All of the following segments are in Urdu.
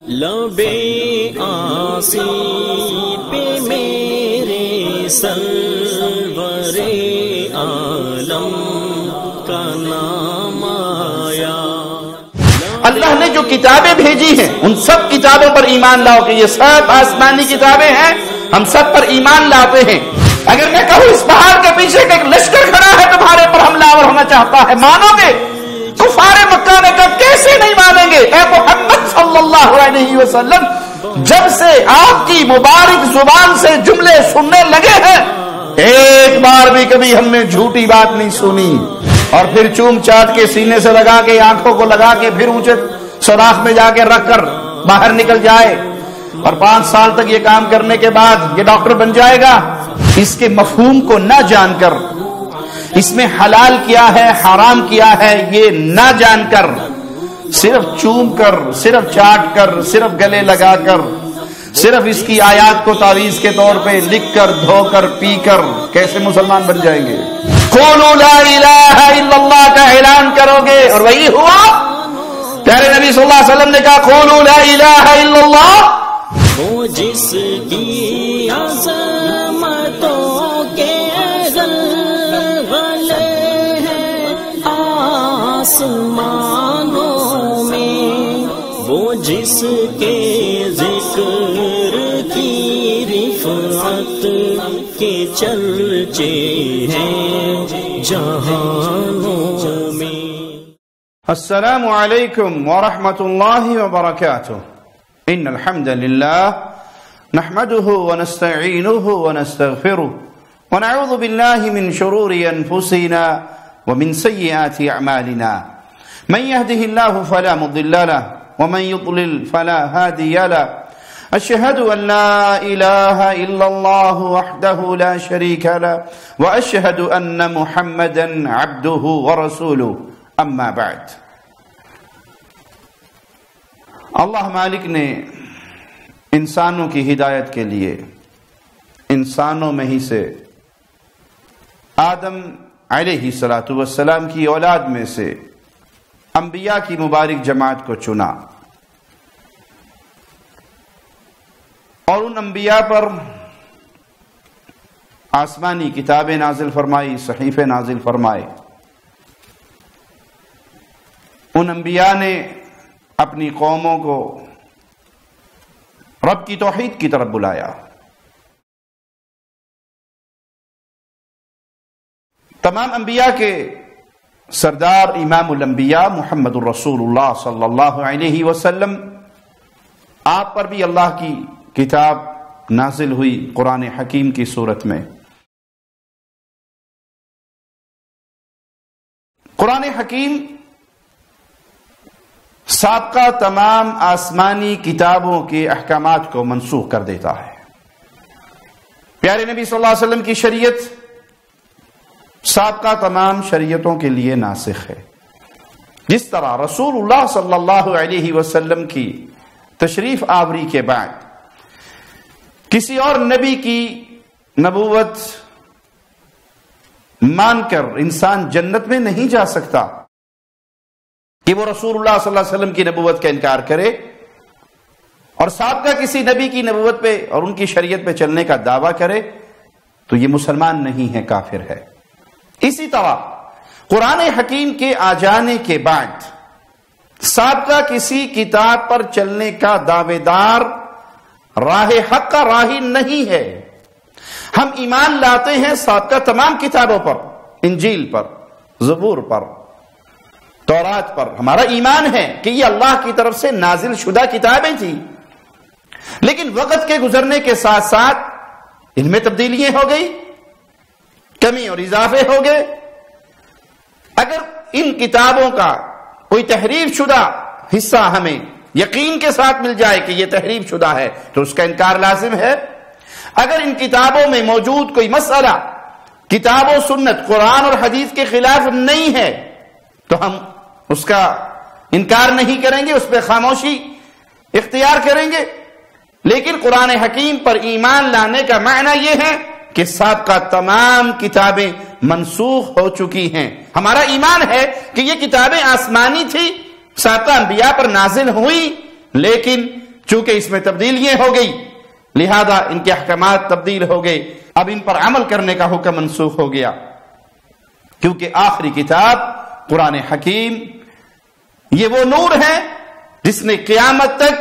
لبے آسی پہ میرے سرور عالم کا نام آیا۔ اللہ نے جو کتابیں بھیجی ہیں ان سب کتابوں پر ایمان لاؤ کہ یہ سب آسمانی کتابیں ہیں، ہم سب پر ایمان لاتے ہیں۔ اگر میں کہوں اس پہاڑ کے پیچھے ایک لشکر کھڑا ہے تمہارے پر حملہ آور ہونا چاہتا ہے، مانو گے؟ کفار مکہ نے کہا کیسے نہیں مانیں گے؟ اے محمد صلی اللہ علیہ وسلم، جب سے آپ کی مبارک زبان سے جملے سننے لگے ہیں ایک بار بھی کبھی ہم نے جھوٹی بات نہیں سنی۔ اور پھر چوم چاٹ کے سینے سے لگا کے آنکھوں کو لگا کے پھر اونچے سوراخ میں جا کے رکھ کر باہر نکل جائے اور 5 سال تک یہ کام کرنے کے بعد یہ ڈاکٹر بن جائے گا۔ اس کے مفہوم کو نہ جان کر، اس میں حلال کیا ہے حرام کیا ہے یہ نہ جان کر، صرف چوم کر، صرف چاٹ کر، صرف گلے لگا کر، صرف اس کی آیات کو تعویذ کے طور پہ لکھ کر دھو کر پی کر کیسے مسلمان بن جائیں گے؟ قولوا لا الہ الا اللہ کا اعلان کرو گے اور وہی ہوا۔ پیارے نبی صلی اللہ علیہ وسلم نے کہا قولوا لا الہ الا اللہ۔ وہ جس کی عظمتوں کے غلغلے ہیں آسمانوں میں، وہ جس کے ذکر کی رفعت کے چرچے ہیں جہانوں میں۔ السلام علیکم ورحمۃ اللہ وبرکاتہ۔ ان الحمد للہ نحمده ونستعینه ونستغفره ونعوذ باللہ من شرور انفسنا ومن سیئات اعمالنا، من يهده الله فلا مضل له ومن يضلل فلا هادي له، اشهد ان لا اله الا الله وحده لا شريك له واشهد ان محمدا عبده ورسوله، اما بعد۔ اللہ مالک نے انسانوں کی ہدایت کے لیے انسانوں میں ہی سے آدم علیہ السلام کی اولاد میں سے انبیاء کی مبارک جماعت کو چنا اور ان انبیاء پر آسمانی کتابیں نازل فرمائی، صحیفے نازل فرمائے۔ ان انبیاء نے اپنی قوموں کو رب کی توحید کی طرف بلایا۔ تمام انبیاء کے سردار امام الانبیاء محمد الرسول اللہ صلی اللہ علیہ وسلم، آپ پر بھی اللہ کی کتاب نازل ہوئی قرآن حکیم کی صورت میں۔ قرآن حکیم سابقہ تمام آسمانی کتابوں کے احکامات کو منسوخ کر دیتا ہے۔ پیارے نبی صلی اللہ علیہ وسلم کی شریعت سابقہ تمام شریعتوں کے لیے ناسخ ہے۔ جس طرح رسول اللہ صلی اللہ علیہ وسلم کی تشریف آوری کے بعد کسی اور نبی کی نبوت مان کر انسان جنت میں نہیں جا سکتا کہ وہ رسول اللہ صلی اللہ علیہ وسلم کی نبوت کا انکار کرے اور سابقہ کسی نبی کی نبوت پہ اور ان کی شریعت پہ چلنے کا دعویٰ کرے تو یہ مسلمان نہیں ہے، کافر ہے۔ اسی طرح قرآن حکیم کے آ جانے کے بعد سابقہ کسی کتاب پر چلنے کا دعوے دار راہ حق کا راہی نہیں ہے۔ ہم ایمان لاتے ہیں سابقہ تمام کتابوں پر، انجیل پر، زبور پر، تورات پر، ہمارا ایمان ہے کہ یہ اللہ کی طرف سے نازل شدہ کتابیں تھیں، لیکن وقت کے گزرنے کے ساتھ ساتھ ان میں تبدیلیاں ہو گئی، کمی اور اضافے ہو گئے۔ اگر ان کتابوں کا کوئی تحریف شدہ حصہ ہمیں یقین کے ساتھ مل جائے کہ یہ تحریف شدہ ہے تو اس کا انکار لازم ہے۔ اگر ان کتابوں میں موجود کوئی مسئلہ کتاب و سنت، قرآن اور حدیث کے خلاف نہیں ہے تو ہم اس کا انکار نہیں کریں گے، اس پہ خاموشی اختیار کریں گے۔ لیکن قرآن حکیم پر ایمان لانے کا معنی یہ ہے کہ سابقہ تمام کتابیں منسوخ ہو چکی ہیں۔ ہمارا ایمان ہے کہ یہ کتابیں آسمانی تھی، سابقہ انبیاء پر نازل ہوئی، لیکن چونکہ اس میں تبدیلیاں ہو گئی لہذا ان کے احکامات تبدیل ہو گئے، اب ان پر عمل کرنے کا حکم منسوخ ہو گیا، کیونکہ آخری کتاب قرآن حکیم یہ وہ نور ہے جس نے قیامت تک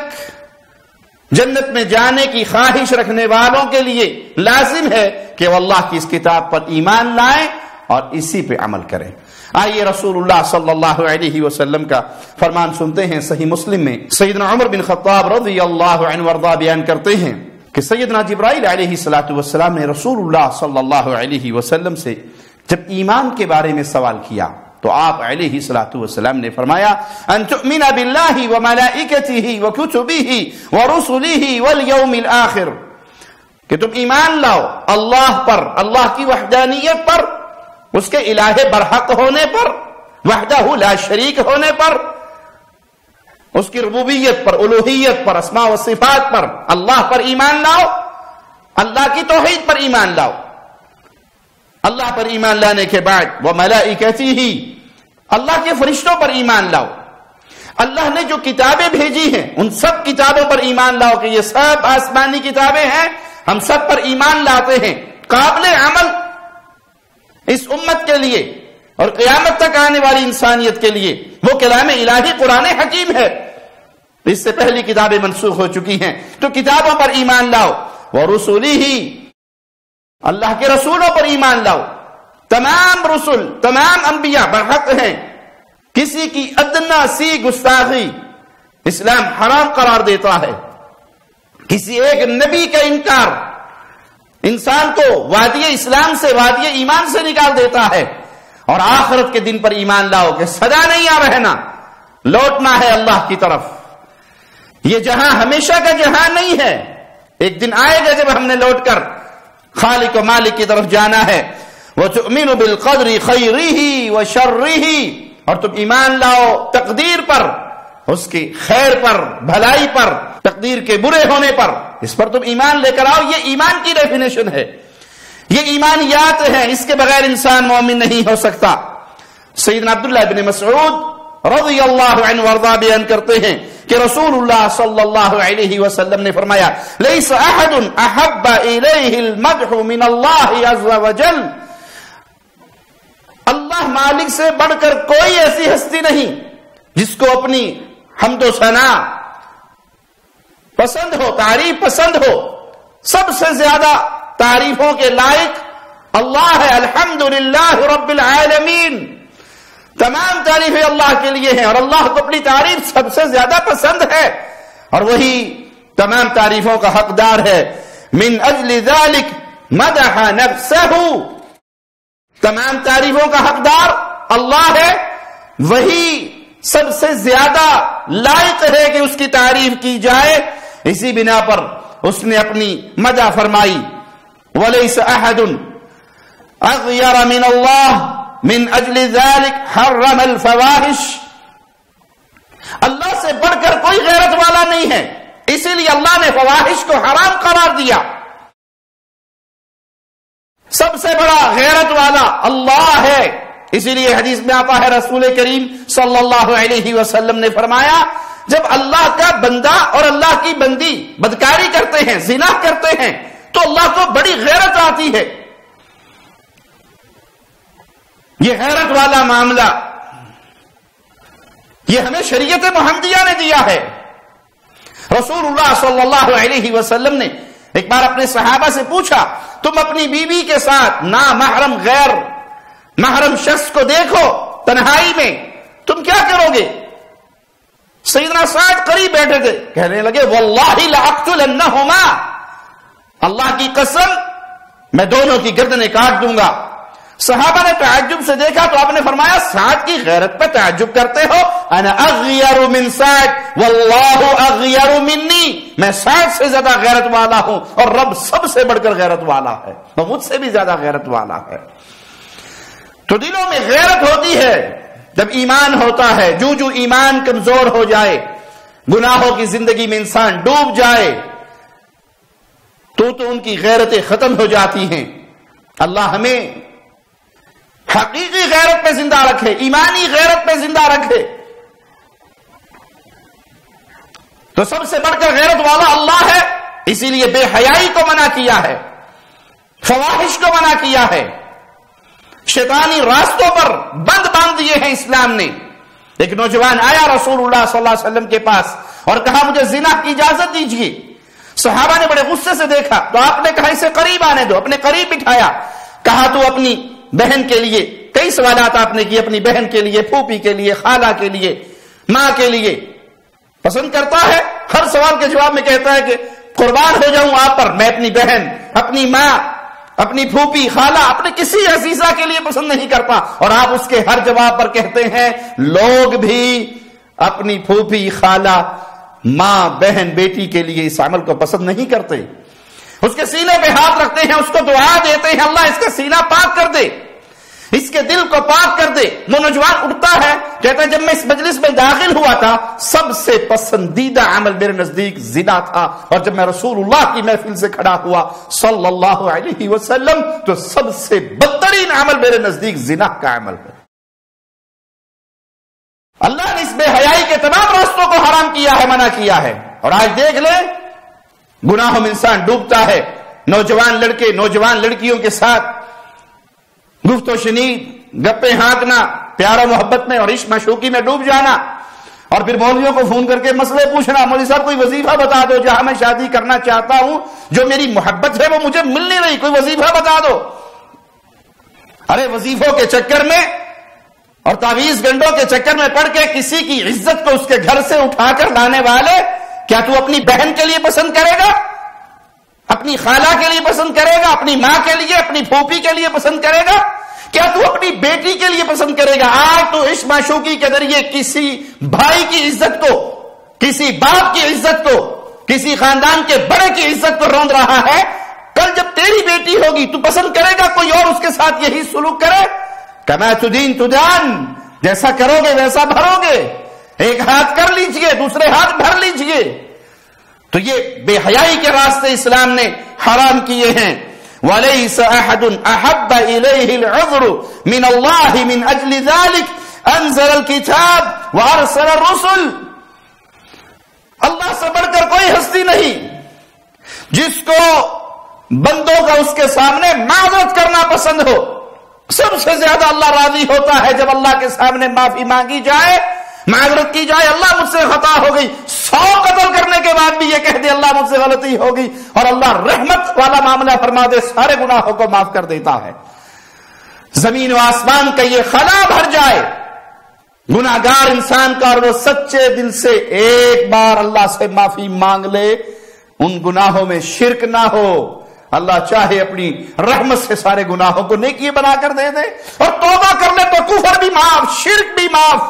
جنت میں جانے کی خواہش رکھنے والوں کے لیے لازم ہے کہ وہ اللہ کی اس کتاب پر ایمان لائیں اور اسی پہ عمل کریں۔ آئیے رسول اللہ صلی اللہ علیہ وسلم کا فرمان سنتے ہیں۔ صحیح مسلم میں سیدنا عمر بن خطاب رضی اللہ عنہ وارضاہ بیان کرتے ہیں کہ سیدنا جبرائیل علیہ السلام نے رسول اللہ صلی اللہ علیہ وسلم سے جب ایمان کے بارے میں سوال کیا تو آپ علیہ السلام نے فرمایا ان تؤمن باللہ وملائکتہ وکتبہ ورسلہ والیوم الآخر، کہ تم ایمان لاؤ اللہ پر، اللہ کی وحدانیت پر، اس کے الہ برحق ہونے پر، وحدہ لا شریک ہونے پر، اس کی ربوبیت پر، الوہیت پر، اسماء و صفات پر، اللہ پر ایمان لاؤ، اللہ کی توحید پر ایمان لاؤ۔ اللہ پر ایمان لانے کے بعد وملائکتہ، اللہ کے فرشتوں پر ایمان لاؤ، اللہ نے جو کتابیں بھیجی ہیں ان سب کتابوں پر ایمان لاؤ کہ یہ سب آسمانی کتابیں ہیں، ہم سب پر ایمان لاتے ہیں، قابل عمل اس امت کے لیے اور قیامت تک آنے والی انسانیت کے لیے وہ کلام الہی قرآن حکیم ہے۔ اس سے پہلی کتابیں منسوخ ہو چکی ہیں، تو کتابوں پر ایمان لاؤ، ورسلہ، اللہ کے رسولوں پر ایمان لاؤ۔ تمام رسول، تمام انبیاء برحق ہیں، کسی کی ادنا سی گستاخی اسلام حرام قرار دیتا ہے، کسی ایک نبی کا انکار انسان کو وادی اسلام سے، وادی ایمان سے نکال دیتا ہے۔ اور آخرت کے دن پر ایمان لاؤ کہ سدا نہیں آ رہنا، لوٹنا ہے اللہ کی طرف، یہ جہاں ہمیشہ کا جہاں نہیں ہے، ایک دن آئے گا جب ہم نے لوٹ کر خالق و مالک کی طرف جانا ہے۔ وَتُؤْمِنُ بِالْقَدْرِ خَيْرِهِ وَشَرِّهِ، اور تم ایمان لاؤ تقدیر پر، اس کی خیر پر، بھلائی پر، تقدیر کے برے ہونے پر، اس پر تم ایمان لے کر آؤ۔ یہ ایمان کی ڈیفینیشن ہے، یہ ایمانیات ہیں، اس کے بغیر انسان مومن نہیں ہو سکتا۔ سیدنا عبداللہ بن مسعود رضی اللہ عنہ وارضاہ بیان کرتے ہیں کہ رسول اللہ صلی اللہ علیہ وسلم نے فرمایا لیس احد احب الیہ المدح من اللہ عز وجل، اللہ مالک سے بڑھ کر کوئی ایسی ہستی نہیں جس کو اپنی حمد و ثنا پسند ہو، تعریف پسند ہو۔ سب سے زیادہ تعریفوں کے لائق اللہ ہے، الحمدللہ رب العالمین، تمام تعریفیں اللہ کے لیے ہیں اور اللہ کو اپنی تعریف سب سے زیادہ پسند ہے اور وہی تمام تعریفوں کا حقدار ہے۔ من اجل ذلك مدح نفسہ، تمام تعریفوں کا حقدار اللہ ہے، وہی سب سے زیادہ لائق ہے کہ اس کی تعریف کی جائے، اسی بنا پر اس نے اپنی مدح فرمائی۔ وَلَيْسَ أَحَدٌ أَغْيَرَ مِنَ اللَّهِ مِنْ أَجْلِ ذَلِكَ حَرَّمَ الْفَوَاحِشَ، اللہ سے بڑھ کر کوئی غیرت والا نہیں ہے، اسی لیے اللہ نے فواحش کو حرام قرار دیا۔ سب سے بڑا غیرت والا اللہ ہے، اسی لیے حدیث میں آتا ہے رسول کریم صلی اللہ علیہ وسلم نے فرمایا جب اللہ کا بندہ اور اللہ کی بندی بدکاری کرتے ہیں، زنا کرتے ہیں، تو اللہ کو بڑی غیرت آتی ہے۔ یہ غیرت والا معاملہ یہ ہمیں شریعت محمدیہ نے دیا ہے۔ رسول اللہ صلی اللہ علیہ وسلم نے ایک بار اپنے صحابہ سے پوچھا تم اپنی بیوی کے ساتھ نامحرم غیر محرم شخص کو دیکھو تنہائی میں تم کیا کرو گے؟ سیدنا سعد قریب بیٹھے تھے، کہنے لگے واللہ لأقتلنہما، اللہ کی قسم میں دونوں کی گردنیں کاٹ دوں گا۔ صحابہ نے تعجب سے دیکھا تو آپ نے فرمایا سعد کی غیرت پہ تعجب کرتے ہو؟ انا اغیر من سعد واللہ اغیر منی، میں سعد سے زیادہ غیرت والا ہوں اور رب سب سے بڑھ کر غیرت والا ہے، وہ مجھ سے بھی زیادہ غیرت والا ہے۔ تو دلوں میں غیرت ہوتی ہے جب ایمان ہوتا ہے، جو جو ایمان کمزور ہو جائے، گناہوں کی زندگی میں انسان ڈوب جائے تو ان کی غیرتیں ختم ہو جاتی ہیں۔ اللہ ہمیں حقیقی غیرت پہ زندہ رکھے، ایمانی غیرت پہ زندہ رکھے۔ تو سب سے بڑھ کر غیرت والا اللہ ہے، اسی لیے بے حیائی کو منع کیا ہے، فواحش کو منع کیا ہے، شیطانی راستوں پر بند باندھ دیے ہیں اسلام نے۔ ایک نوجوان آیا رسول اللہ صلی اللہ علیہ وسلم کے پاس اور کہا مجھے زنا کی اجازت دیجیے۔ صحابہ نے بڑے غصے سے دیکھا تو آپ نے کہا اسے قریب آنے دو، اپنے قریب بٹھایا، کہا تو اپنی بہن کے لیے، کئی سوالات آپ نے کی، اپنی بہن کے لیے، پھوپھی کے لیے، خالہ کے لیے، ماں کے لیے، پسند کرتا ہے، ہر سوال کے جواب میں کہتا ہے کہ قربان ہو جاؤں آپ پر، میں اپنی بہن، اپنی ماں، اپنی پھوپھی، خالہ، اپنے کسی عزیزہ کے لیے پسند نہیں کرتا، اور آپ اس کے ہر جواب پر کہتے ہیں لوگ بھی اپنی پھوپھی، خالہ، ماں، بہن، بیٹی کے لیے اس عمل کو پسند نہیں کرتے۔ اس کے سینے پہ ہاتھ رکھتے ہیں، اس کو دعا دیتے ہیں اللہ اس کا سینہ پاک کر دے، اس کے دل کو پاک کر دے۔ وہ نوجوان اٹھتا ہے، کہتا ہے جب میں اس مجلس میں داخل ہوا تھا سب سے پسندیدہ عمل میرے نزدیک زنا تھا، اور جب میں رسول اللہ کی محفل سے کھڑا ہوا صلی اللہ علیہ وسلم تو سب سے بدترین عمل میرے نزدیک زنا کا عمل ہے۔ اللہ نے اس بے حیائی کے تمام راستوں کو حرام کیا ہے، منع کیا ہے، اور آج دیکھ لیں گناہوں میں انسان ڈوبتا ہے۔ نوجوان لڑکے نوجوان لڑکیوں کے ساتھ گفت و شنید، گپے ہانکنا، پیار و محبت میں اور عشق معشوقی میں ڈوب جانا، اور پھر مولویوں کو فون کر کے مسئلے پوچھنا، مولوی صاحب کوئی وظیفہ بتا دو، جہاں میں شادی کرنا چاہتا ہوں جو میری محبت ہے وہ مجھے مل نہیں رہی، کوئی وظیفہ بتا دو۔ ارے وظیفوں کے چکر میں اور تعویذ گنڈوں کے چکر میں پڑ کے کسی کی عزت کو اس کے گھر سے اٹھا کر لانے والے، کیا تو اپنی بہن کے لیے پسند کرے گا، اپنی خالہ کے لیے پسند کرے گا، اپنی ماں کے لیے، اپنی پھوپھی کے لیے پسند کرے گا، کیا تو اپنی بیٹی کے لیے پسند کرے گا؟ آج تو عشق معشوقی کے ذریعے کسی بھائی کی عزت کو، کسی باپ کی عزت کو، کسی خاندان کے بڑے کی عزت کو روند رہا ہے۔ کل جب تیری بیٹی ہوگی تو پسند کرے گا کوئی اور اس کے ساتھ یہی سلوک کرے؟ کما تدین تدان، جیسا کرو گے ویسا بھرو گے، ایک ہاتھ کر لیجئے دوسرے ہاتھ بھر لیجئے۔ تو یہ بے حیائی کے راستے اسلام نے حرام کیے ہیں۔ وَلَيْسَ أَحَدٌ أَحَبَّ إِلَيْهِ الْعُذْرُ مِنَ اللَّهِ مِنْ أَجْلِ ذَلِكَ أَنزَلَ الْكِتَابَ وَأَرْسَلَ الرُّسُلَ۔ اللہ سے بڑھ کر کوئی ہستی نہیں جس کو بندوں کا اس کے سامنے معذرت کرنا پسند ہو۔ سب سے زیادہ اللہ راضی ہوتا ہے جب اللہ کے سامنے معافی مانگی جائے، معذرت کی جائے، اللہ مجھ سے خطا ہو گئی، 100 قتل کرنے کے بعد بھی یہ کہہ دے اللہ مجھ سے غلطی ہوگی، اور اللہ رحمت والا معاملہ فرما دے، سارے گناہوں کو معاف کر دیتا ہے۔ زمین و آسمان کا یہ خلا بھر جائے گناہگار انسان کا، اور وہ سچے دل سے ایک بار اللہ سے معافی مانگ لے، ان گناہوں میں شرک نہ ہو، اللہ چاہے اپنی رحمت سے سارے گناہوں کو نیکی بنا کر دے دے، اور توبہ کر لے تو کفر بھی معاف، شرک بھی معاف،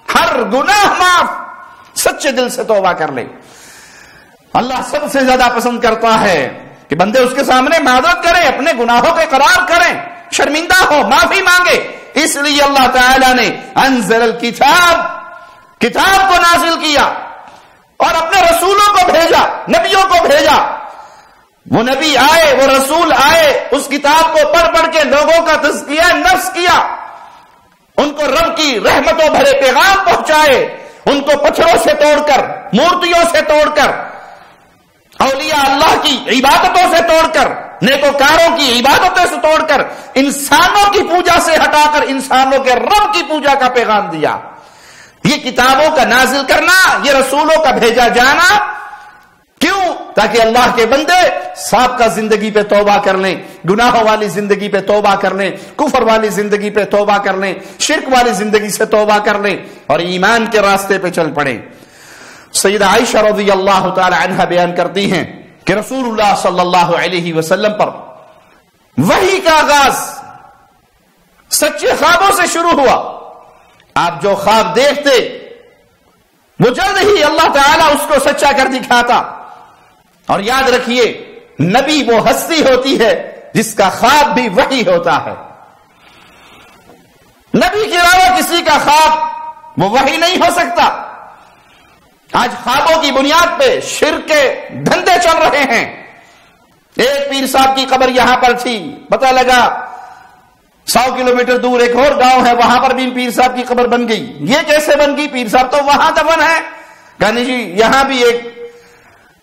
ہر گناہ معاف، سچے دل سے توبہ کر لے۔ اللہ سب سے زیادہ پسند کرتا ہے کہ بندے اس کے سامنے معذرت کریں، اپنے گناہوں کے اقرار کریں، شرمندہ ہو، معافی مانگے۔ اس لیے اللہ تعالی نے انزل الکتاب، کتاب کو نازل کیا اور اپنے رسولوں کو بھیجا، نبیوں کو بھیجا۔ وہ نبی آئے، وہ رسول آئے، اس کتاب کو پڑھ پڑھ کے لوگوں کا تزکیہ نفس کیا، ان کو رب کی رحمتوں بھرے پیغام پہنچائے، ان کو پتھروں سے توڑ کر، مورتیوں سے توڑ کر، اولیاء اللہ کی عبادتوں سے توڑ کر، نیکوکاروں کی عبادتوں سے توڑ کر، انسانوں کی پوجا سے ہٹا کر انسانوں کے رب کی پوجا کا پیغام دیا۔ یہ کتابوں کا نازل کرنا، یہ رسولوں کا بھیجا جانا، کیوں؟ تاکہ اللہ کے بندے سابقہ زندگی پہ توبہ کر لیں، گناہوں والی زندگی پہ توبہ کر لیں، کفر والی زندگی پہ توبہ کر لیں، شرک والی زندگی سے توبہ کر لیں، اور ایمان کے راستے پہ چل پڑیں۔ سیدہ عائشہ رضی اللہ تعالی عنہا بیان کرتی ہیں کہ رسول اللہ صلی اللہ علیہ وسلم پر وحی کا آغاز سچے خوابوں سے شروع ہوا۔ آپ جو خواب دیکھتے وہ جلد ہی اللہ تعالیٰ اس کو سچا کر دکھاتا۔ اور یاد رکھیے، نبی وہ ہستی ہوتی ہے جس کا خواب بھی وحی ہوتا ہے۔ نبی کے علاوہ کسی کا خواب وہ وحی نہیں ہو سکتا۔ آج خوابوں کی بنیاد پہ شرک کے دھندے چل رہے ہیں۔ ایک پیر صاحب کی قبر یہاں پر تھی، پتہ لگا 100 کلومیٹر دور ایک اور گاؤں ہے، وہاں پر بھی پیر صاحب کی قبر بن گئی۔ یہ کیسے بن گئی؟ پیر صاحب تو وہاں دفن ہے، کہانی جی یہاں بھی ایک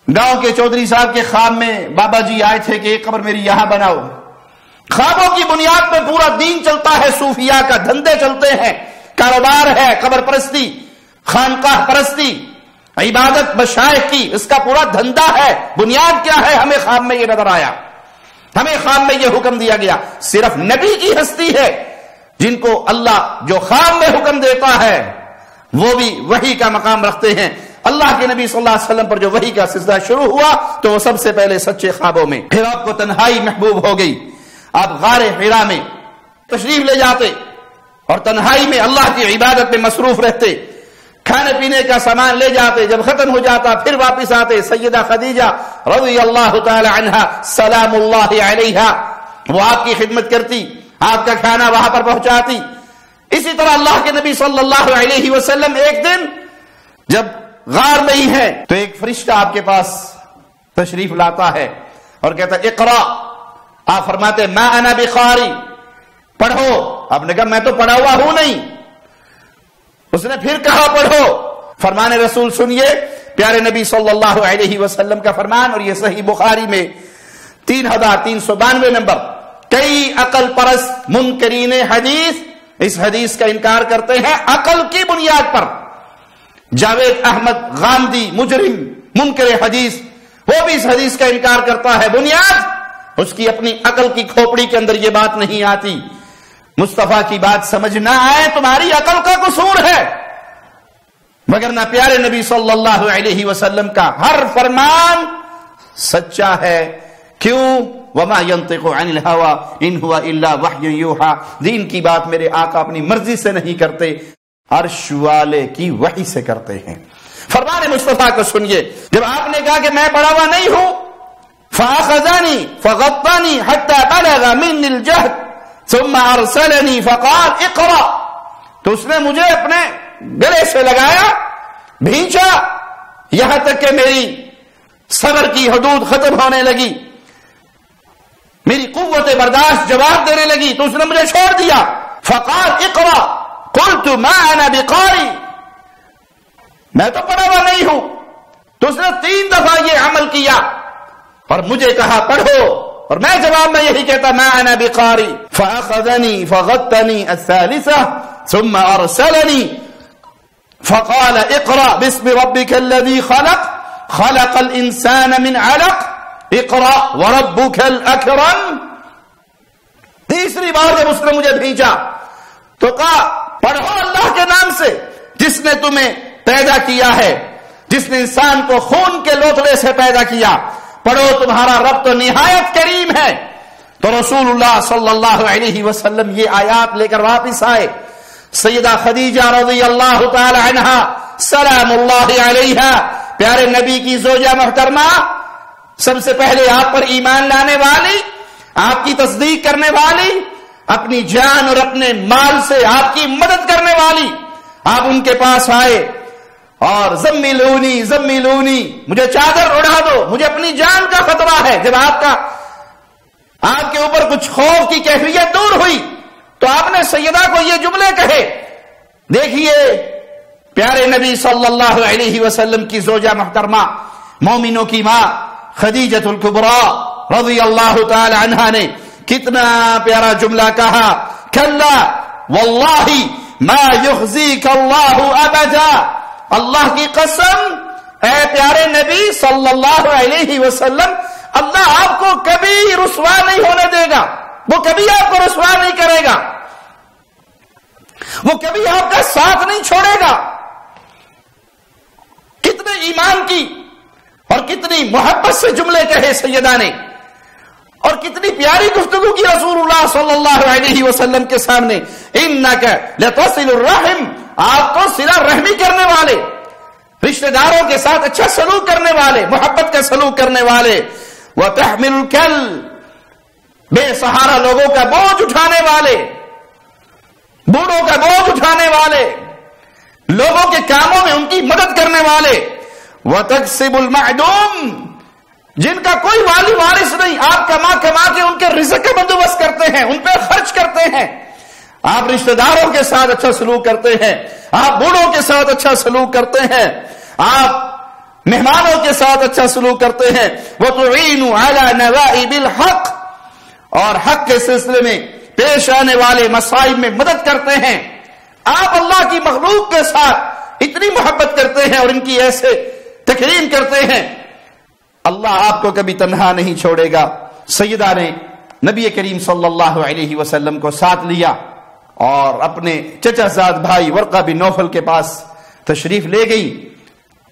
گاؤں کے چودھری صاحب کے خواب میں بابا جی آئے تھے کہ ایک قبر میری یہاں بناؤ. خوابوں کی بنیاد پر پورا دین چلتا ہے, صوفیاء کا دھندے چلتے ہیں, کاروبار ہے, قبر پرستی, خانقاہ پرستی, عبادت مشائخ کی, اس کا پورا دھندا ہے. بنیاد کیا ہے؟ ہمیں خواب میں یہ نظر آیا, ہمیں خواب میں یہ حکم دیا گیا. صرف نبی کی ہستی ہے جن کو اللہ جو خواب میں حکم دیتا ہے وہ بھی وحی کا مقام رکھتے ہیں. اللہ کے نبی صلی اللہ علیہ وسلم پر جو وحی کا سلسلہ شروع ہوا تو وہ سب سے پہلے سچے خوابوں میں. پھر آپ کو تنہائی محبوب ہو گئی, آپ غار حرا میں تشریف لے جاتے اور تنہائی میں اللہ کی عبادت میں مصروف رہتے, کھانے پینے کا سامان لے جاتے, جب ختم ہو جاتا پھر واپس آتے. سیدہ خدیجہ رضی اللہ تعالی عنہا سلام اللہ علیہا وہ آپ کی خدمت کرتی, آپ کا کھانا وہاں پر پہنچاتی. اسی طرح اللہ کے نبی صلی اللہ علیہ وسلم ایک دن جب غار میں ہی ہے تو ایک فرشتہ آپ کے پاس تشریف لاتا ہے اور کہتا ہے اقرا. آپ فرماتے ما انا بقاری, پڑھو. آپ نے کہا میں تو پڑھا ہوا ہوں نہیں. اس نے پھر کہا پڑھو. فرمان رسول سنیے, پیارے نبی صلی اللہ علیہ وسلم کا فرمان, اور یہ صحیح بخاری میں 3392 نمبر. کئی عقل پرست منکرین حدیث اس حدیث کا انکار کرتے ہیں عقل کی بنیاد پر. جاوید احمد غامدی مجرم منکر حدیث وہ بھی اس حدیث کا انکار کرتا ہے. بنیاد اس کی اپنی عقل کی کھوپڑی کے اندر یہ بات نہیں آتی. مصطفیٰ کی بات سمجھ نہ آئے تمہاری عقل کا قصور ہے, مگر نہ پیارے نبی صلی اللہ علیہ وسلم کا ہر فرمان سچا ہے. کیوں؟ وما ينطق عن الهوى ان هو الا وحی یوحى. دین کی بات میرے آقا اپنی مرضی سے نہیں کرتے, عرش والے کی وحی سے کرتے ہیں. فرمان مصطفیٰ کو سنیے. جب آپ نے کہا کہ میں پڑھا ہوا نہیں ہوں, فاخذني فغطني حتى بلغ مني الجهد ثم ارسلني فقال اقرا, تو اس نے مجھے اپنے گلے سے لگایا, بھینچا, یہاں تک کہ میری صبر کی حدود ختم ہونے لگی, میری قوت برداشت جواب دینے لگی, تو اس نے مجھے چھوڑ دیا. فقال اقرا قلت ما انا بقاری, میں تو پڑھا ہوا نہیں ہوں. تو اس نے 3 دفعہ یہ عمل کیا اور مجھے کہا پڑھو, اور میں جواب میں یہی کہتا ما انا بقاری. فاخذني فغطني الثالثة ثم ارسلني فقال اقرا باسم ربك الذي خلق خلق الانسان من علق اقرا وربك الاکرم. تیسری بار جب اس نے مجھے بھیجا تو کہا پڑھو اللہ کے نام سے جس نے تمہیں پیدا کیا ہے, جس نے انسان کو خون کے لوتھڑے سے پیدا کیا. پڑھو تمہارا رب تو نہایت کریم ہے. تو رسول اللہ صلی اللہ علیہ وسلم یہ آیات لے کر واپس آئے. سیدہ خدیجہ رضی اللہ تعالی عنہا سلام اللہ علیہا, پیارے نبی کی زوجہ محترمہ, سب سے پہلے آپ پر ایمان لانے والی, آپ کی تصدیق کرنے والی, اپنی جان اور اپنے مال سے آپ کی مدد کرنے والی. آپ ان کے پاس آئے اور زملونی زملونی, مجھے چادر اڑا دو, مجھے اپنی جان کا خطرہ ہے. جب آپ کے اوپر کچھ خوف کی کیفیت دور ہوئی تو آپ نے سیدہ کو یہ جملے کہے. دیکھیے پیارے نبی صلی اللہ علیہ وسلم کی زوجہ محترمہ, مومنوں کی ماں خدیجۃ الکبریٰ رضی اللہ تعالی عنہا نے کتنا پیارا جملہ کہا, کلا واللہ ما یخزیک اللہ ابدا. اللہ کی قسم اے پیارے نبی صلی اللہ علیہ وسلم, اللہ آپ کو کبھی رسوا نہیں ہونے دے گا, وہ کبھی آپ کو رسوا نہیں کرے گا, وہ کبھی آپ کا ساتھ نہیں چھوڑے گا. کتنے ایمان کی اور کتنی محبت سے جملے کہے سیدہ نے, اور کتنی پیاری گفتگو کی رسول اللہ صلی اللہ علیہ وسلم کے سامنے. انک لتصل الرحم, آپ تو صلہ رحمی کرنے والے, رشتہ داروں کے ساتھ اچھا سلوک کرنے والے, محبت کا سلوک کرنے والے. وتحمل الکل, بے سہارا لوگوں کا بوجھ اٹھانے والے, بوڑھوں کا بوجھ اٹھانے والے, لوگوں کے کاموں میں ان کی مدد کرنے والے. وتکسب المعدوم, جن کا کوئی والی وارث نہیں, آپ کما کے ان کے رزق کا بندوبست کرتے ہیں, ان پہ خرچ کرتے ہیں. آپ رشتہ داروں کے ساتھ اچھا سلوک کرتے ہیں, آپ بوڑھوں کے ساتھ اچھا سلوک کرتے ہیں, آپ مہمانوں کے ساتھ اچھا سلوک کرتے ہیں. وَتُعِينُ عَلَى نَوَائِبِ الْحَقِّ، اور حق کے سلسلے میں پیش آنے والے مصائب میں مدد کرتے ہیں. آپ اللہ کی مخلوق کے ساتھ اتنی محبت کرتے ہیں اور ان کی ایسے تکریم کرتے ہیں، اللہ آپ کو کبھی تنہا نہیں چھوڑے گا. سیدہ نے نبی کریم صلی اللہ علیہ وسلم کو ساتھ لیا اور اپنے چچا زاد بھائی ورقہ بن نوفل کے پاس تشریف لے گئی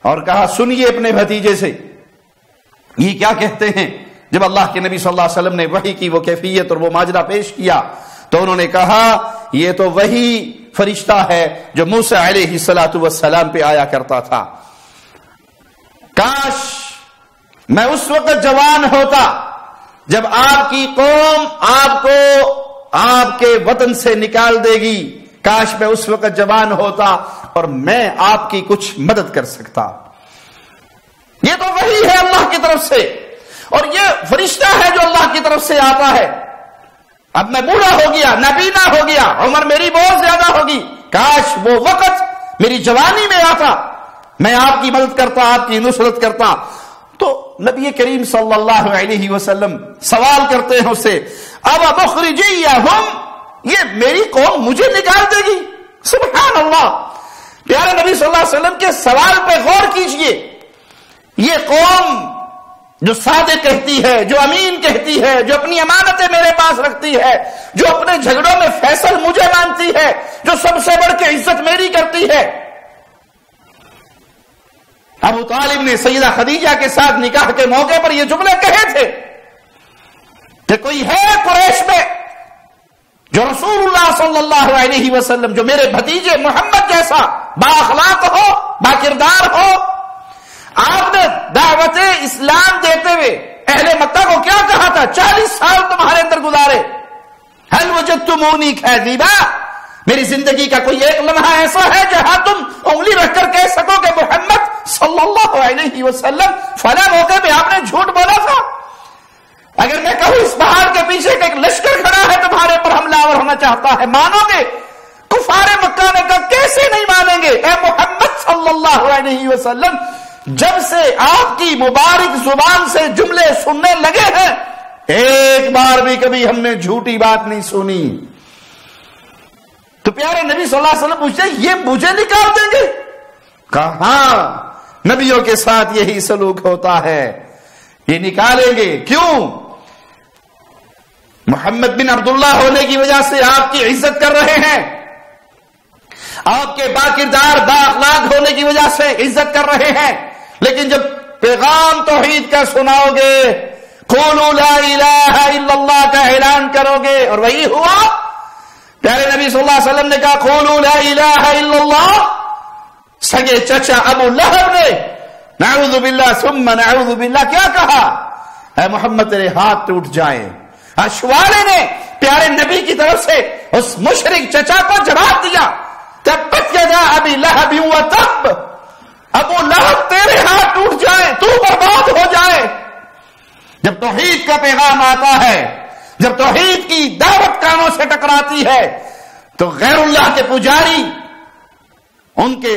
اور کہا سنیے اپنے بھتیجے سے یہ کیا کہتے ہیں. جب اللہ کے نبی صلی اللہ علیہ وسلم نے وحی کی وہ کیفیت اور وہ ماجرا پیش کیا تو انہوں نے کہا یہ تو وہی فرشتہ ہے جو موسیٰ علیہ السلام پہ آیا کرتا تھا. کاش میں اس وقت جوان ہوتا جب آپ کی قوم آپ کو آپ کے وطن سے نکال دے گی. کاش میں اس وقت جوان ہوتا اور میں آپ کی کچھ مدد کر سکتا. یہ تو وہی ہے اللہ کی طرف سے، اور یہ فرشتہ ہے جو اللہ کی طرف سے آتا ہے. اب میں بوڑھا ہو گیا، نابینا ہو گیا، عمر میری بہت زیادہ ہوگی. کاش وہ وقت میری جوانی میں آتا، میں آپ کی مدد کرتا، آپ کی نصرت کرتا. تو نبی کریم صلی اللہ علیہ وسلم سوال کرتے ہیں اسے اب مخرجیہم، یہ میری قوم مجھے نکال دے گی؟ سبحان اللہ. پیارے نبی صلی اللہ علیہ وسلم کے سوال پہ غور کیجئے. یہ قوم جو صادق کہتی ہے، جو امین کہتی ہے، جو اپنی امانتیں میرے پاس رکھتی ہے، جو اپنے جھگڑوں میں فیصل مجھے مانتی ہے، جو سب سے بڑھ کے عزت میری کرتی ہے. ابو طالب نے سیدہ خدیجہ کے ساتھ نکاح کے موقع پر یہ جملے کہے تھے کہ کوئی ہے قریش میں جو رسول اللہ صلی اللہ علیہ وسلم، جو میرے بھتیجے محمد جیسا با اخلاق ہو، با کردار ہو. آپ نے دعوت اسلام دیتے ہوئے اہل مکہ کو کیا کہا تھا؟ 40 سال تمہارے اندر گزارے. هل وجدتمونی کاذبا، میری زندگی کا کوئی ایک لمحہ ایسا ہے جہاں تم انگلی رکھ کر کہہ سکو کہ محمد صلی اللہ علیہ وسلم فلاں موقع پہ آپ نے جھوٹ بولا تھا؟ اگر میں کہوں اس پہاڑ کے پیچھے ایک لشکر کھڑا ہے تمہارے پر حملہ آور ہونا چاہتا ہے، مانو گے؟ کفار مکہ نے کہا کیسے نہیں مانیں گے؟ اے محمد صلی اللہ علیہ وسلم، جب سے آپ کی مبارک زبان سے جملے سننے لگے ہیں ایک بار بھی کبھی ہم نے جھوٹی بات نہیں سنی. تو پیارے نبی صلی اللہ علیہ وسلم پوچھتے یہ مجھے نکال دیں گے؟ کہا ہاں، نبیوں کے ساتھ یہی سلوک ہوتا ہے، یہ نکالیں گے. کیوں؟ محمد بن عبداللہ ہونے کی وجہ سے آپ کی عزت کر رہے ہیں، آپ کے باکردار با اخلاق ہونے کی وجہ سے عزت کر رہے ہیں. لیکن جب پیغام توحید کا سناؤ گے، قولوا لا الہ الا اللہ کا اعلان کرو گے، اور وہی ہوا. پیارے نبی صلی اللہ علیہ وسلم نے کہا قولوا لا الہ الا اللہ. سگے چچا ابو لہب نے نعوذ باللہ ثم نعوذ باللہ کیا کہا؟ اے محمد تیرے ہاتھ ٹوٹ جائیں. اشوالے نے پیارے نبی کی طرف سے اس مشرک چچا کو جواب دیا تبت یدا ابی لہب وتب، ابو لہب تیرے ہاتھ ٹوٹ جائے، تو برباد ہو جائے. جب توحید کا پیغام آتا ہے، جب توحید کی دعوت کانوں سے ٹکراتی ہے تو غیر اللہ کے پجاری ان کے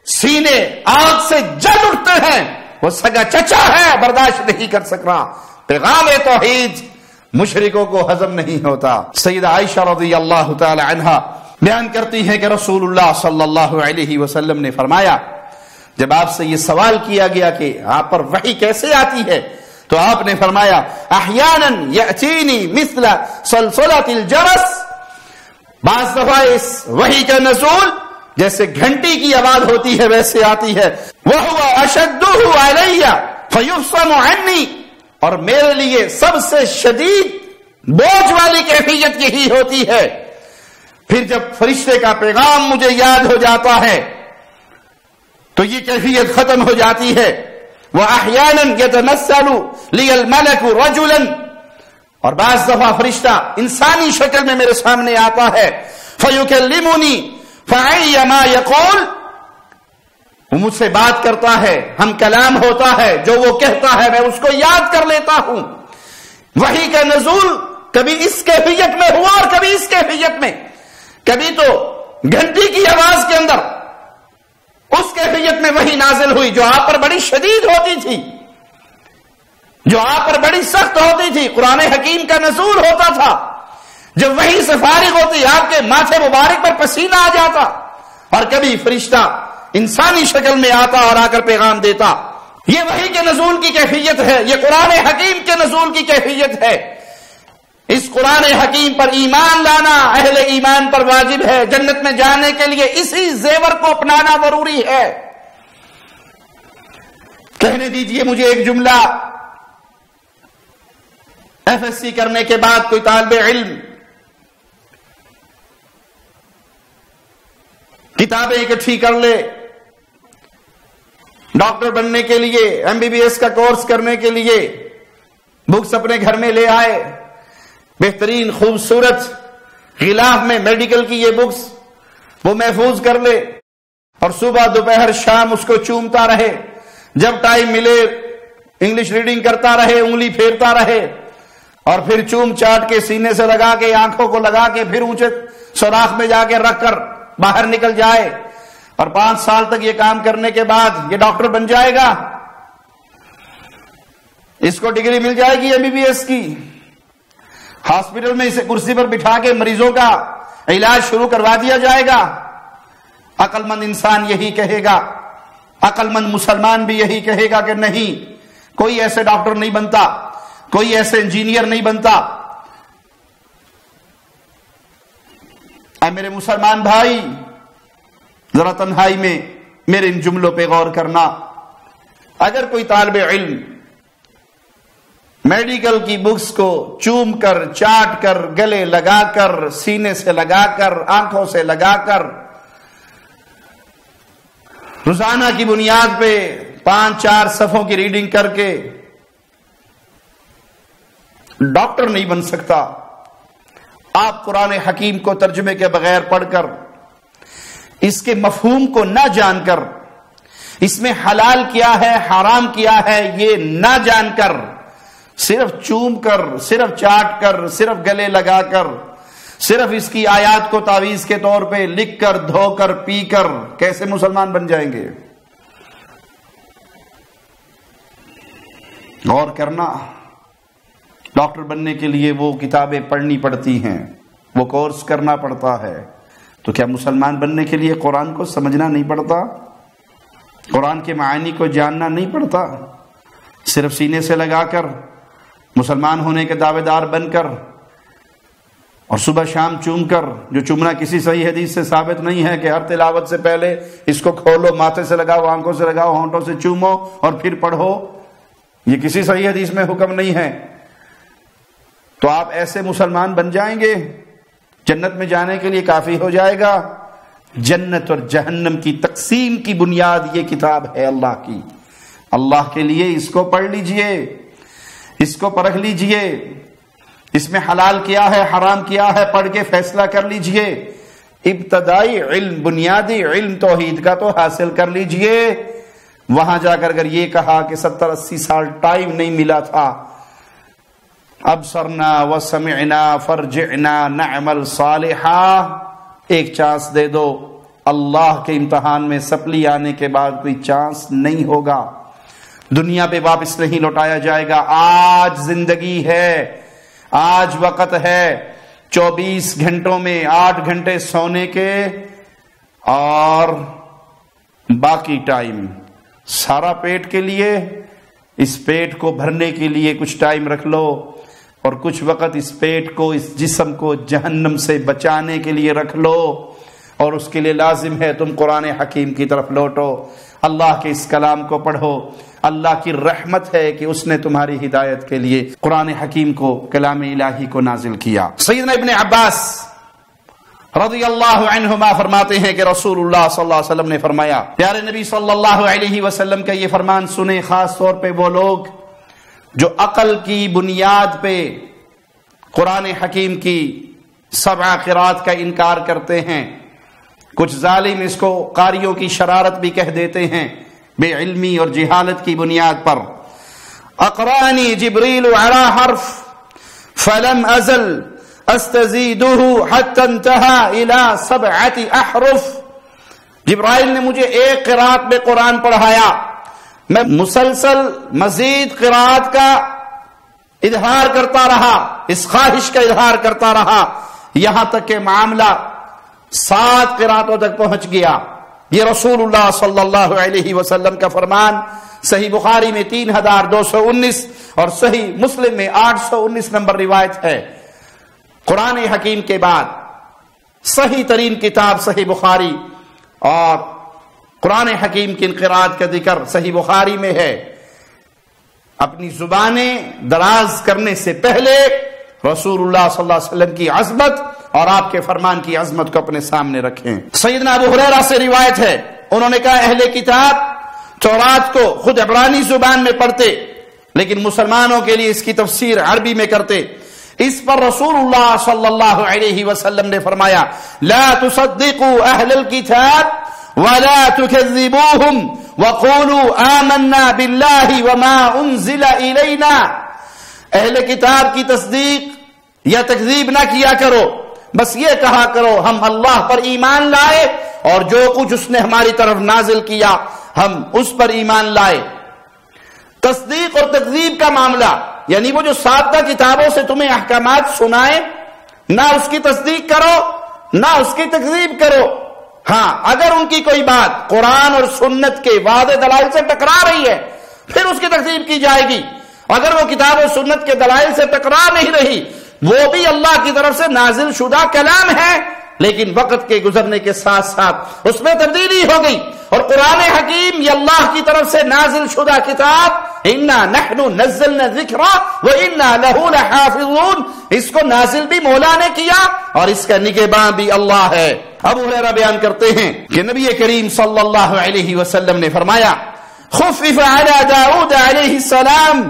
سینے آگ سے جل اٹھتے ہیں. وہ سگا چچا ہے، برداشت نہیں کر سکتا. پیغام توحید مشرکوں کو ہضم نہیں ہوتا. سیدہ عائشہ رضی اللہ تعالی عنہا بیان کرتی ہے کہ رسول اللہ صلی اللہ علیہ وسلم نے فرمایا جب آپ سے یہ سوال کیا گیا کہ آپ پر وحی کیسے آتی ہے تو آپ نے فرمایا احیانا یأتینی مثل سلسلۃ الجرس، بعض دفعہ اس وحی کا نزول جیسے گھنٹی کی آواز ہوتی ہے ویسے آتی ہے. وَهُوَ أَشَدُّهُ عَلَيَّ فَيُفْصَمُ عَنِّي، اور میرے لیے سب سے شدید بوجھ والی کیفیت یہی ہوتی ہے. پھر جب فرشتے کا پیغام مجھے یاد ہو جاتا ہے تو یہ کیفیت ختم ہو جاتی ہے. وَأَحْيَانًا يَتَمَثَّلُ لِيَ الْمَلَكُ رَجُلًا، اور بعض دفعہ فرشتہ انسانی شکل میں میرے سامنے آتا ہے. فَيُكَلِّمُنِي فَأَيَّ مَا يَقُولُ، وہ مجھ سے بات کرتا ہے، ہم کلام ہوتا ہے، جو وہ کہتا ہے میں اس کو یاد کر لیتا ہوں. وحی کا نزول کبھی اس کیفیت میں ہوا اور کبھی اس کیفیت میں. کبھی تو گھنٹی کی آواز کے اندر اس کیفیت میں وحی نازل ہوئی جو آپ پر بڑی شدید ہوتی تھی، جو آپ پر بڑی سخت ہوتی تھی۔ قرآن حکیم کا نزول ہوتا تھا، جب وحی سے فارغ ہوتی آپ کے ماتھے مبارک پر پسینہ آ جاتا، اور کبھی فرشتہ انسانی شکل میں آتا اور آ کر پیغام دیتا۔ یہ وحی کے نزول کی کیفیت ہے، یہ قرآن حکیم کے نزول کی کیفیت ہے۔ اس قرآن حکیم پر ایمان لانا اہل ایمان پر واجب ہے۔ جنت میں جانے کے لیے اسی زیور کو اپنانا ضروری ہے۔ کہنے دیجئے مجھے ایک جملہ، ایف ایس سی کرنے کے بعد کوئی طالب علم کتابیں اکٹھی کر لے، ڈاکٹر بننے کے لیے، ایم بی بی ایس کا کورس کرنے کے لیے بکس اپنے گھر میں لے آئے، بہترین خوبصورت غلاف میں میڈیکل کی یہ بکس وہ محفوظ کر لے، اور صبح دوپہر شام اس کو چومتا رہے، جب ٹائم ملے انگلش ریڈنگ کرتا رہے، انگلی پھیرتا رہے، اور پھر چوم چاٹ کے سینے سے لگا کے آنکھوں کو لگا کے پھر اونچے سوراخ میں جا کے رکھ کر باہر نکل جائے، اور 5 سال تک یہ کام کرنے کے بعد یہ ڈاکٹر بن جائے گا، اس کو ڈگری مل جائے گی ایم بی بی ایس کی، ہاسپٹل میں اسے کرسی پر بٹھا کے مریضوں کا علاج شروع کروا دیا جائے گا۔ عقل مند انسان یہی کہے گا، عقل مند مسلمان بھی یہی کہے گا کہ نہیں، کوئی ایسے ڈاکٹر نہیں بنتا، کوئی ایسے انجینئر نہیں بنتا۔ اے میرے مسلمان بھائی، ذرا تنہائی میں میرے ان جملوں پہ غور کرنا۔ اگر کوئی طالب علم میڈیکل کی بکس کو چوم کر، چاٹ کر، گلے لگا کر، سینے سے لگا کر، آنکھوں سے لگا کر، روزانہ کی بنیاد پہ 5-4 صفحوں کی ریڈنگ کر کے ڈاکٹر نہیں بن سکتا، آپ قرآن حکیم کو ترجمے کے بغیر پڑھ کر، اس کے مفہوم کو نہ جان کر، اس میں حلال کیا ہے حرام کیا ہے یہ نہ جان کر، صرف چوم کر، صرف چاٹ کر، صرف گلے لگا کر، صرف اس کی آیات کو تعویذ کے طور پہ لکھ کر، دھو کر، پی کر کیسے مسلمان بن جائیں گے؟ غور کرنا۔ ڈاکٹر بننے کے لیے وہ کتابیں پڑھنی پڑتی ہیں، وہ کورس کرنا پڑتا ہے، تو کیا مسلمان بننے کے لیے قرآن کو سمجھنا نہیں پڑتا؟ قرآن کے معانی کو جاننا نہیں پڑتا؟ صرف سینے سے لگا کر، مسلمان ہونے کے دعوے دار بن کر، اور صبح شام چوم کر، جو چومنا کسی صحیح حدیث سے ثابت نہیں ہے کہ ہر تلاوت سے پہلے اس کو کھولو، ماتھے سے لگاؤ، آنکھوں سے لگاؤ، ہونٹوں سے چومو اور پھر پڑھو، یہ کسی صحیح حدیث میں حکم نہیں ہے۔ تو آپ ایسے مسلمان بن جائیں گے، جنت میں جانے کے لیے کافی ہو جائے گا۔ جنت اور جہنم کی تقسیم کی بنیاد یہ کتاب ہے اللہ کی۔ اللہ کے لیے اس کو پڑھ لیجئے، اس کو پرکھ لیجئے، اس میں حلال کیا ہے حرام کیا ہے پڑھ کے فیصلہ کر لیجئے۔ ابتدائی علم، بنیادی علم توحید کا تو حاصل کر لیجئے۔ وہاں جا کر اگر یہ کہا کہ 70-80 سال ٹائم نہیں ملا تھا، ابصرنا وسمعنا فرجعنا نعمل صالحا، ایک چانس دے دو۔ اللہ کے امتحان میں سپلی آنے کے بعد کوئی چانس نہیں ہوگا، دنیا پہ واپس نہیں لوٹایا جائے گا۔ آج زندگی ہے، آج وقت ہے، 24 گھنٹوں میں 8 گھنٹے سونے کے اور باقی ٹائم سارا پیٹ کے لیے۔ اس پیٹ کو بھرنے کے لیے کچھ ٹائم رکھ لو، اور کچھ وقت اس پیٹ کو، اس جسم کو جہنم سے بچانے کے لیے رکھ لو، اور اس کے لیے لازم ہے تم قرآن حکیم کی طرف لوٹو، اللہ کے اس کلام کو پڑھو۔ اللہ کی رحمت ہے کہ اس نے تمہاری ہدایت کے لیے قرآن حکیم کو، کلام الہی کو نازل کیا۔ سیدنا ابن عباس رضی اللہ عنہما فرماتے ہیں کہ رسول اللہ صلی اللہ علیہ وسلم نے فرمایا، پیارے نبی صلی اللہ علیہ وسلم کا یہ فرمان سنیں خاص طور پہ وہ لوگ جو عقل کی بنیاد پہ قرآن حکیم کی 7 قرات کا انکار کرتے ہیں۔ کچھ ظالم اس کو قاریوں کی شرارت بھی کہہ دیتے ہیں، بے علمی اور جہالت کی بنیاد پر۔ اقرانی جبریل علی حرف فلم ازل استزیدہ حتی انتہا الى 7 احرف، جبرائیل نے مجھے ایک قرات میں قرآن پڑھایا، میں مسلسل مزید قرات کا اظہار کرتا رہا، اس خواہش کا اظہار کرتا رہا، یہاں تک کہ معاملہ 7 قراتوں تک پہنچ گیا۔ یہ رسول اللہ صلی اللہ علیہ وسلم کا فرمان صحیح بخاری میں 3219 اور صحیح مسلم میں 819 نمبر روایت ہے۔ قرآن حکیم کے بعد صحیح ترین کتاب صحیح بخاری، اور قرآن حکیم کی انقراض کا ذکر صحیح بخاری میں ہے۔ اپنی زبانیں دراز کرنے سے پہلے رسول اللہ صلی اللہ علیہ وسلم کی عظمت اور آپ کے فرمان کی عظمت کو اپنے سامنے رکھیں۔ سیدنا ابو ہریرہ سے روایت ہے، انہوں نے کہا اہل کتاب تورات کو خود عبرانی زبان میں پڑھتے، لیکن مسلمانوں کے لیے اس کی تفسیر عربی میں کرتے۔ اس پر رسول اللہ صلی اللہ علیہ وسلم نے فرمایا لا تصدقوا اہل الكتاب ولا تكذبوهم وقولوا آمنا بالله وما انزل الینا، اہل کتاب کی تصدیق یا تکذیب نہ کیا کرو، بس یہ کہا کرو ہم اللہ پر ایمان لائے اور جو کچھ اس نے ہماری طرف نازل کیا ہم اس پر ایمان لائے۔ تصدیق اور تکذیب کا معاملہ، یعنی وہ جو سابقہ کتابوں سے تمہیں احکامات سنائے، نہ اس کی تصدیق کرو نہ اس کی تکذیب کرو۔ ہاں اگر ان کی کوئی بات قرآن اور سنت کے واضح دلائل سے ٹکرا رہی ہے پھر اس کی تکذیب کی جائے گی، اگر وہ کتاب و سنت کے دلائل سے ٹکرا نہیں رہی، وہ بھی اللہ کی طرف سے نازل شدہ کلام ہے، لیکن وقت کے گزرنے کے ساتھ ساتھ اس میں تبدیلی ہو گئی، اور قرآن حکیم یہ اللہ کی طرف سے نازل شدہ کتاب انا نحن نزلنا الذکر وانا له لحافظون، اس کو نازل بھی مولا نے کیا اور اس کا نگہباں بھی اللہ ہے۔ ابو ہریرہ بیان کرتے ہیں کہ نبی کریم صلی اللہ علیہ وسلم نے فرمایا خفف على داود علیہ السلام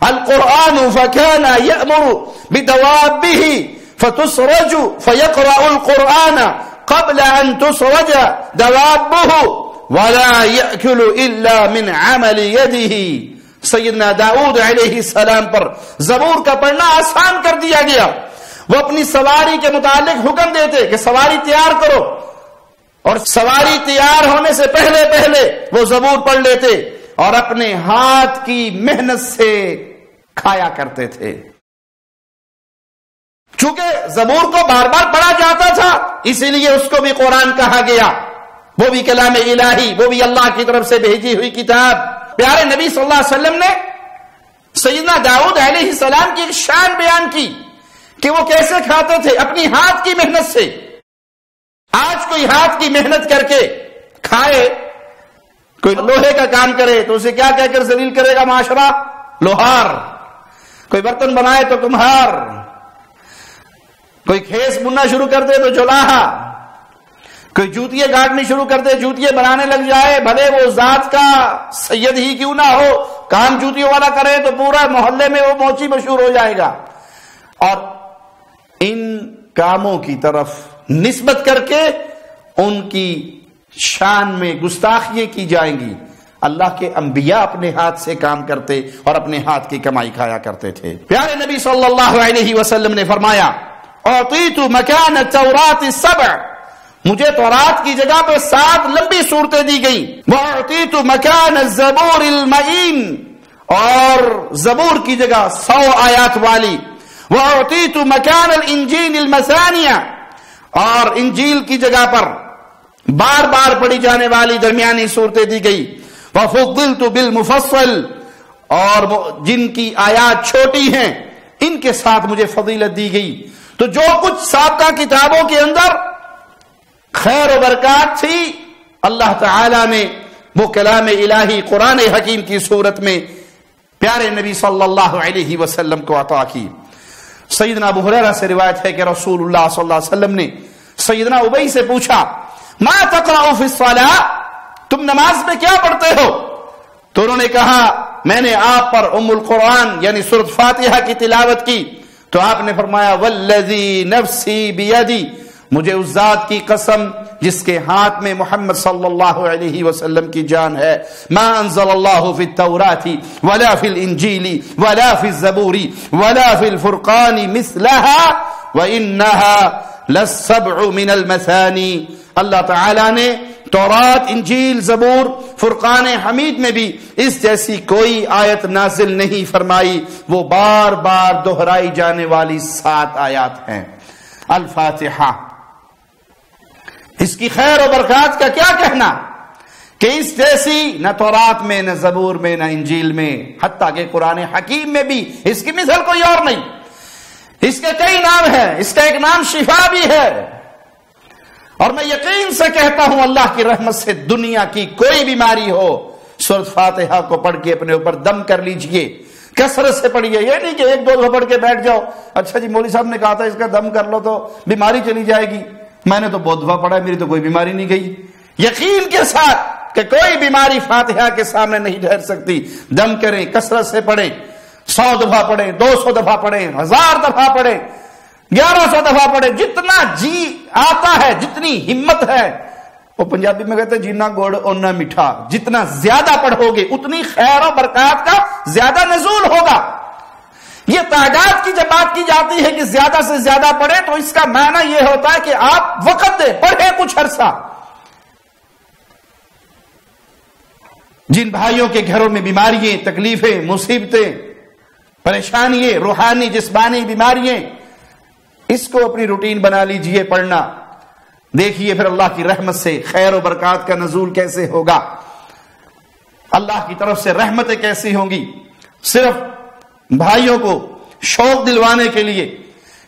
القرآن فكان يأمر بدوابه فتسرج فيقرأ القرآن قبل أن تسرج دوابه ولا يأكل إلا من عمل يده۔ سیدنا داؤد علیہ السلام پر زبور کا پڑھنا آسان کر دیا گیا، وہ اپنی سواری کے متعلق حکم دیتے کہ سواری تیار کرو، اور سواری تیار ہونے سے پہلے وہ زبور پڑھ لیتے اور اپنے ہاتھ کی محنت سے کھایا کرتے تھے۔ چونکہ زبور کو بار بار پڑھا جاتا تھا اسی لیے اس کو بھی قرآن کہا گیا، وہ بھی کلام الہی، وہ بھی اللہ کی طرف سے بھیجی ہوئی کتاب۔ پیارے نبی صلی اللہ علیہ وسلم نے سیدنا داؤد علیہ السلام کی ایک شان بیان کی کہ وہ کیسے کھاتے تھے، اپنی ہاتھ کی محنت سے۔ آج کوئی ہاتھ کی محنت کر کے کھائے، کوئی لوہے کا کام کرے تو اسے کیا کہہ کر ذلیل کرے گا معاشرہ؟ لوہار۔ کوئی برتن بنائے تو کمہار، کوئی کھیس بننا شروع کر دے تو جولاہا، کوئی جوتیے گاڑنی شروع کر دے، جوتیے بنانے لگ جائے، بھلے وہ ذات کا سید ہی کیوں نہ ہو، کام جوتیوں والا کرے تو پورا محلے میں وہ موچی مشہور ہو جائے گا۔ اور ان کاموں کی طرف نسبت کر کے ان کی شان میں گستاخیاں کی جائیں گی۔ اللہ کے انبیاء اپنے ہاتھ سے کام کرتے اور اپنے ہاتھ کی کمائی کھایا کرتے تھے۔ پیارے نبی صلی اللہ علیہ وسلم نے فرمایا اعطیت مکان التوراۃ السبع، مجھے تورات کی جگہ پہ 7 لمبی صورتیں دی گئی۔ واعطیت مکان الزبور المعین، اور زبور کی جگہ 100 آیات والی۔ واعطیت مکان الانجیل المثانیہ، اور انجیل کی جگہ پر بار بار پڑھی جانے والی درمیانی صورتیں دی گئی۔ وفضلت بالمفصل، اور جن کی آیات چھوٹی ہیں ان کے ساتھ مجھے فضیلت دی گئی۔ تو جو کچھ سابقہ کتابوں کے اندر خیر و برکات تھی اللہ تعالی نے وہ کلام الہی قرآن حکیم کی صورت میں پیارے نبی صلی اللہ علیہ وسلم کو عطا کی۔ سیدنا ابو ہریرہ سے روایت ہے کہ رسول اللہ صلی اللہ علیہ وسلم نے سیدنا ابی سے پوچھا ما تقرأ فی الصلاۃ، تم نماز میں کیا پڑھتے ہو؟ تو انہوں نے کہا میں نے آپ پر ام القرآن یعنی سورۃ فاتحہ کی تلاوت کی، تو آپ نے فرمایا والذی نفسی بیدی، مجھے اس ذات کی قسم جس کے ہاتھ میں محمد صلی اللہ علیہ وسلم کی جان ہے، ما انزل اللہ فی التوراۃ ولا فی الانجیل ولا فی الزبور ولا فی الفرقان مثلها وانها للسبع من المثانی، اللہ تعالی نے تورات، انجیل، زبور، فرقان حمید میں بھی اس جیسی کوئی آیت نازل نہیں فرمائی۔ وہ بار بار دہرائی جانے والی 7 آیات ہیں۔ الفاتحہ، اس کی خیر و برکات کا کیا کہنا کہ اس جیسی نہ تورات میں، نہ زبور میں، نہ انجیل میں، حتیٰ کہ قرآن حکیم میں بھی اس کی مثل کوئی اور نہیں۔ اس کے کئی نام ہیں، اس کا ایک نام شفا بھی ہے، اور میں یقین سے کہتا ہوں اللہ کی رحمت سے دنیا کی کوئی بیماری ہو، سورۃ فاتحہ کو پڑھ کے اپنے اوپر دم کر لیجئے، کثرت سے پڑھیے۔ یہ نہیں کہ 1-2 دفعہ پڑھ کے بیٹھ جاؤ، اچھا جی مولوی صاحب نے کہا تھا اس کا دم کر لو تو بیماری چلی جائے گی، میں نے تو بہت دفعہ پڑھا، میری تو کوئی بیماری نہیں گئی۔ یقین کے ساتھ کہ کوئی بیماری فاتحہ کے سامنے نہیں ٹھہر سکتی۔ دم کریں، کثرت سے پڑھیں، 100 دفعہ پڑھیں، 200 دفعہ پڑھیں، 1000 دفعہ پڑھیں، 1100 دفعہ پڑھیں، جتنا جی آتا ہے، جتنی ہمت ہے۔ وہ پنجابی میں کہتے ہیں جینا گڑ اونا میٹھا، جتنا زیادہ پڑھو گے اتنی خیر و برکات کا زیادہ نزول ہوگا۔ یہ تعداد کی جب بات کی جاتی ہے کہ زیادہ سے زیادہ پڑھیں تو اس کا معنی یہ ہوتا ہے کہ آپ وقت دیں، پڑھیں کچھ عرصہ۔ جن بھائیوں کے گھروں میں بیماریاں، تکلیفیں، مصیبتیں، پریشانیاں، روحانی جسمانی بیماریاں، اس کو اپنی روٹین بنا لیجئے پڑھنا۔ دیکھیے پھر اللہ کی رحمت سے خیر و برکات کا نزول کیسے ہوگا، اللہ کی طرف سے رحمتیں کیسی ہوں گی۔ صرف بھائیوں کو شوق دلوانے کے لیے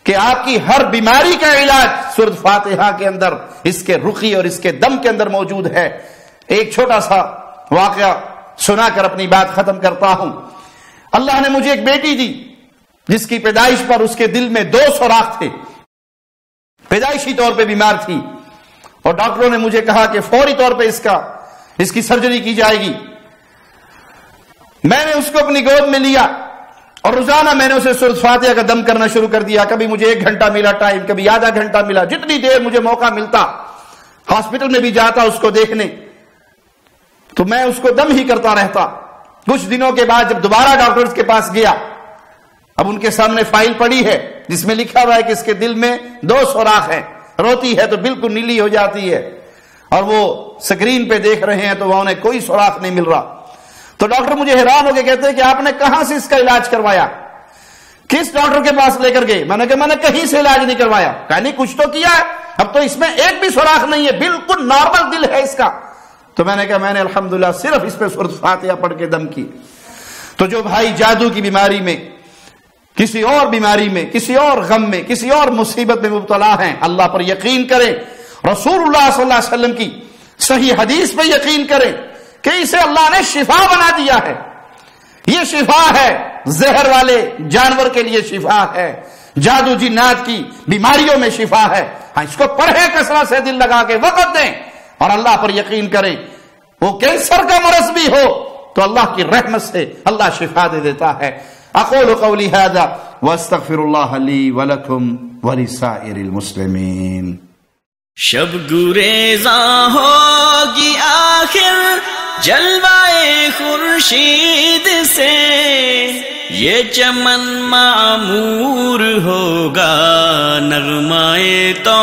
کہ آپ کی ہر بیماری کا علاج سورۃ فاتحہ کے اندر، اس کے رقی اور اس کے دم کے اندر موجود ہے۔ ایک چھوٹا سا واقعہ سنا کر اپنی بات ختم کرتا ہوں۔ اللہ نے مجھے ایک بیٹی دی جس کی پیدائش پر اس کے دل میں 2 سوراخ تھے، پیدائشی طور پہ بیمار تھی، اور ڈاکٹروں نے مجھے کہا کہ فوری طور پہ اس کی سرجری کی جائے گی۔ میں نے اس کو اپنی گود میں لیا اور روزانہ میں نے اسے سورۃ فاتحہ کا دم کرنا شروع کر دیا۔ کبھی مجھے 1 گھنٹہ ملا ٹائم، کبھی آدھا گھنٹہ ملا، جتنی دیر مجھے موقع ملتا۔ ہاسپٹل میں بھی جاتا اس کو دیکھنے تو میں اس کو دم ہی کرتا رہتا۔ کچھ دنوں کے بعد جب دوبارہ ڈاکٹرز کے پاس گیا، اب ان کے سامنے فائل پڑی ہے جس میں لکھا ہوا ہے کہ اس کے دل میں 2 سوراخ ہیں، روتی ہے تو بالکل نیلی ہو جاتی ہے، اور وہ سکرین پہ دیکھ رہے ہیں تو وہاں انہیں کوئی سوراخ نہیں مل رہا۔ تو ڈاکٹر مجھے حیران ہو کے کہتے ہیں کہ آپ نے کہاں سے اس کا علاج کروایا، کس ڈاکٹر کے پاس لے کر گئے؟ میں نے کہا میں نے کہیں سے علاج نہیں کروایا۔ کہا نہیں کچھ تو کیا ہے، اب تو اس میں ایک بھی سوراخ نہیں ہے، بالکل نارمل دل ہے اس کا۔ تو میں نے کہا میں نے الحمدللہ صرف اس پہ سورۃ فاتحہ پڑھ کے دم کی۔ تو جو بھائی جادو کی بیماری میں، کسی اور بیماری میں، کسی اور غم میں، کسی اور مصیبت میں مبتلا ہیں، اللہ پر یقین کریں، رسول اللہ صلی اللہ علیہ وسلم کی صحیح حدیث پہ یقین کریں کہ اسے اللہ نے شفا بنا دیا ہے۔ یہ شفا ہے، زہر والے جانور کے لیے شفا ہے، جادو جنات کی بیماریوں میں شفا ہے۔ ہاں اس کو پڑھیں کثرت سے، دل لگا کے وقت دیں اور اللہ پر یقین کریں۔ وہ کینسر کا مرض بھی ہو تو اللہ کی رحمت سے اللہ شفا دے دیتا ہے۔ اقول قولی هذا واستغفر الله لي ولكم ولسائر المسلمين۔ شب گریزاں ہوگی آخر جلوائے خورشید سے، یہ چمن معمور ہوگا نغمائے تو